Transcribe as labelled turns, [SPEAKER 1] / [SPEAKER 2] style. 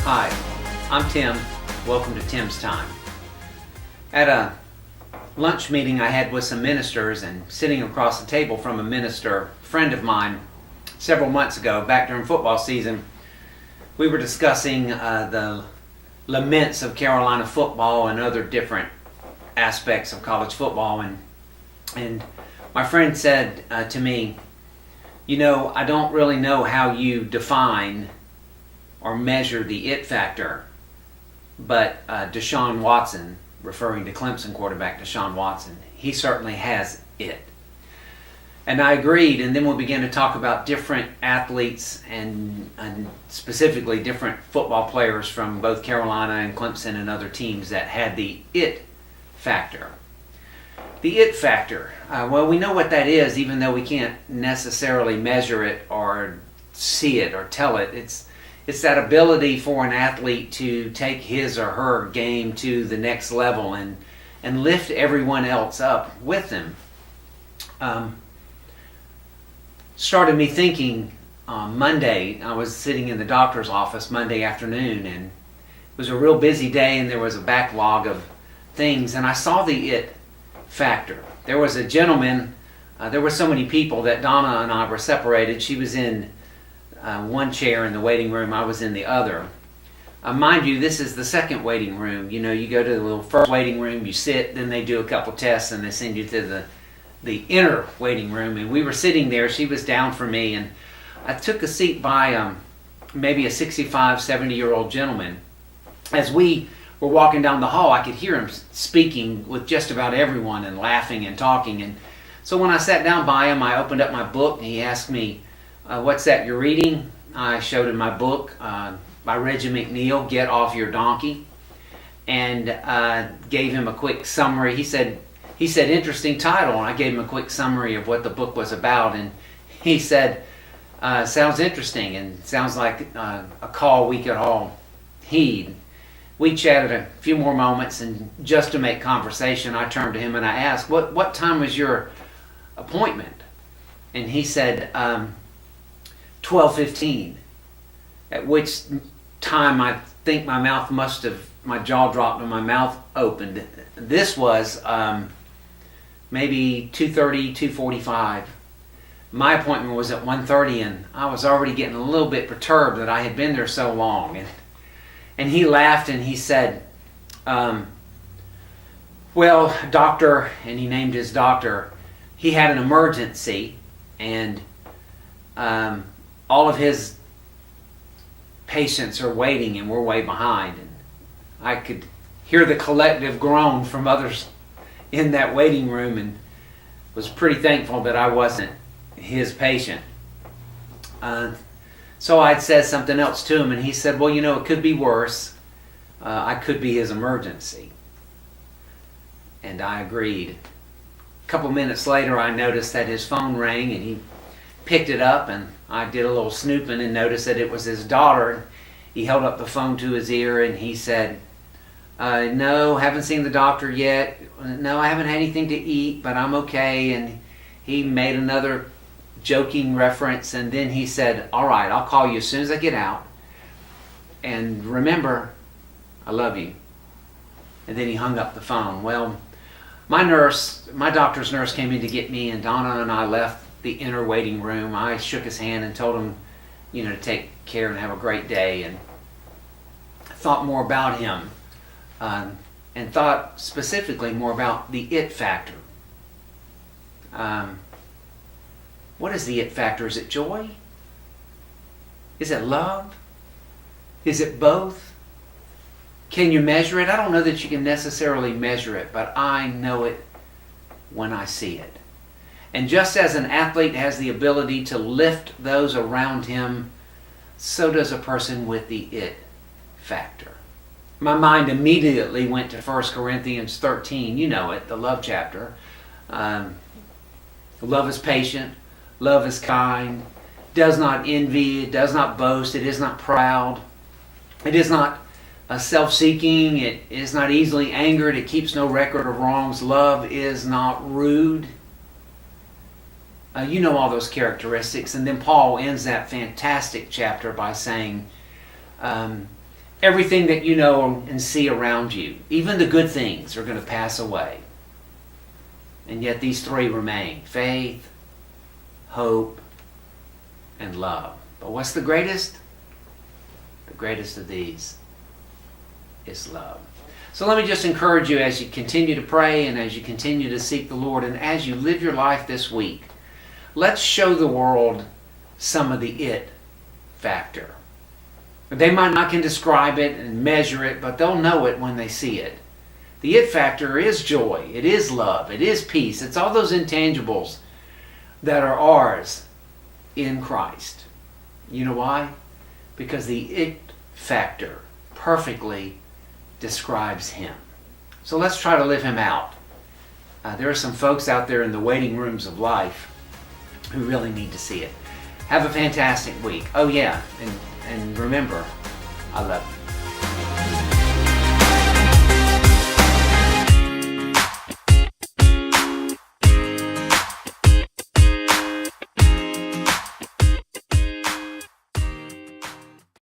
[SPEAKER 1] Hi, I'm Tim. Welcome to Tim's Time. At a lunch meeting I had with some ministers, and sitting across the table from a minister friend of mine several months ago, back during football season, we were discussing the laments of Carolina football and other different aspects of college football. And my friend said to me, I don't really know how you define or measure the it factor, but Deshaun Watson, referring to Clemson quarterback Deshaun Watson, he certainly has it. And I agreed, and then we began to talk about different athletes and specifically different football players from both Carolina and Clemson and other teams that had the it factor. The it factor, well, we know what that is, even though we can't necessarily measure it or see it or tell it. It's that ability for an athlete to take his or her game to the next level and lift everyone else up with them. Started me thinking on Monday. I was sitting in the doctor's office Monday afternoon, and it was a real busy day, and there was a backlog of things, and I saw the it factor. There was a gentleman, there were so many people that Donna and I were separated. She was in one chair in the waiting room, I was in the other. Mind you, this is the second waiting room. You go to the little first waiting room, you sit, then they do a couple tests, and they send you to the inner waiting room. And we were sitting there. She was down for me, and I took a seat by maybe a 65, 70-year-old gentleman. As we were walking down the hall, I could hear him speaking with just about everyone and laughing and talking. And so when I sat down by him, I opened up my book, and he asked me, what's that you're reading? I showed him my book by Reggie McNeil, Get Off Your Donkey, and gave him a quick summary. He said, interesting title, and I gave him a quick summary of what the book was about, and he said, sounds interesting, and sounds like a call we could all heed. We chatted a few more moments, and just to make conversation, I turned to him and I asked, what time was your appointment? And he said, 12:15, at which time I think my jaw dropped and my mouth opened. This was maybe 2:30, 2:45. My appointment was at 1:30, and I was already getting a little bit perturbed that I had been there so long. And he laughed and he said, well, doctor, and he named his doctor, he had an emergency, and all of his patients are waiting, and we're way behind. And I could hear the collective groan from others in that waiting room, and was pretty thankful that I wasn't his patient. So I'd said something else to him, and he said, well, it could be worse. I could be his emergency. And I agreed. A couple minutes later, I noticed that his phone rang, and he picked it up, and I did a little snooping and noticed that it was his daughter. He held up the phone to his ear, and he said, no, haven't seen the doctor yet. No, I haven't had anything to eat, but I'm okay. And he made another joking reference, and then he said, all right, I'll call you as soon as I get out. And remember, I love you. And then he hung up the phone. Well, my doctor's nurse came in to get me, and Donna and I left the inner waiting room. I shook his hand and told him, to take care and have a great day, and thought more about him, and thought specifically more about the it factor. What is the it factor? Is it joy? Is it love? Is it both? Can you measure it? I don't know that you can necessarily measure it, but I know it when I see it. And just as an athlete has the ability to lift those around him, so does a person with the it factor. My mind immediately went to 1 Corinthians 13. You know it, the love chapter. Love is patient. Love is kind. Does not envy. It does not boast. It is not proud. It is not self-seeking. It is not easily angered. It keeps no record of wrongs. Love is not rude. You know all those characteristics. And then Paul ends that fantastic chapter by saying, everything that you know and see around you, even the good things, are going to pass away. And yet these three remain: faith, hope, and love. But what's the greatest? The greatest of these is love. So let me just encourage you, as you continue to pray and as you continue to seek the Lord and as you live your life this week, let's show the world some of the it factor. They might not can describe it and measure it, but they'll know it when they see it. The it factor is joy, it is love, it is peace. It's all those intangibles that are ours in Christ. You know why? Because the it factor perfectly describes Him. So let's try to live Him out. There are some folks out there in the waiting rooms of life who really need to see it. Have a fantastic week. Oh yeah, and remember, I love you.